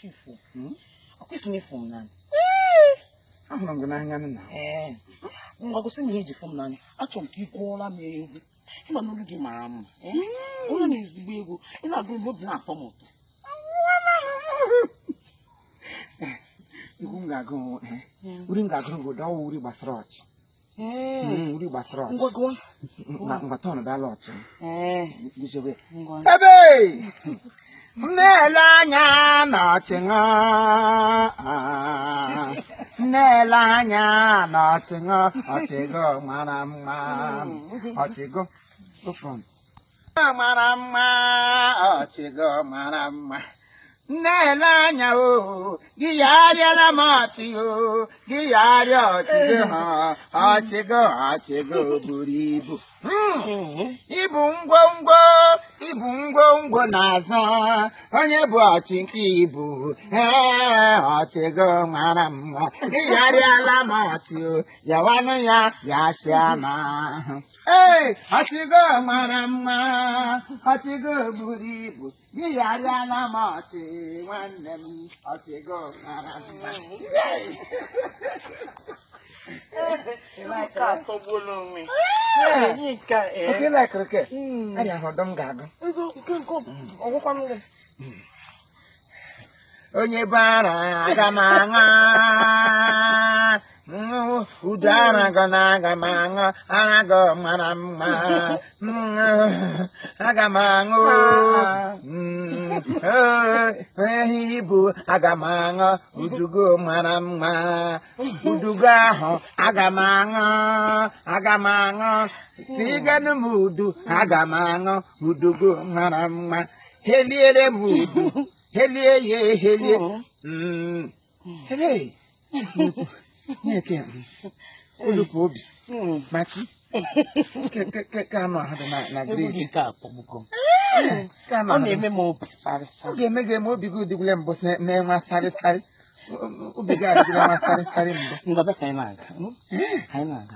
Chief. Akwụsị n'efu m n'anya. Ahụrụ m gị n'anya nna. Ngwa gosi m ihe eji fụ m n'anya. Achọrọ m ka ị kwụọla m egwu. Ịma na olu gị mara mma. Olu na ezigbo egwu. Ị na-agụ egwu obi na-atọ m ụtọ. Egwu m ga-agụ uri m ga-agụrụ gị ụda ọwụ uri gbasara ọchị. Uri gbasara ọchị. Ngwa gụọ. Ngwa tọnụ dala ọchị. Guzobe. Ngwa. Ebe! Nele anya n'ọchị ṅụ. Nele anya n'ọchị ṅụ. Ọchị gị mara mma. Ọchị gị go front. Mara mma. Ọchị gị mara mma. Nele anya o. Gị yarịala m ọchị o. Gị yarịa ọchị gị ha. Ọchị gị buru ibu. Ibu ngwongwo n'azụ onye bụ ọchị nke ibu ọchị gị mara mma ịgharịala m ọchị o yawanụ ya yasịa na ọchị gị mara mma ọchị gị buru ibu ịgharịala m ọchị nwanne m ọchị gị mara mma. Okay, like okay. I have done gaga. Onye bara agamanga udara agamanga aga marama agamango ibu agamanga udugo marama uduga agamanga tiganu mudu agamanga udugo marama heliere mudu helie hele neke ulukobi machi kama hada na grade ka pobuko kama na-eme m obi sare ga-eme gị obi gị digule mbụ na-enwe sare obi gị adịgide nwa sare mbụ ngaba ka anyị na-aga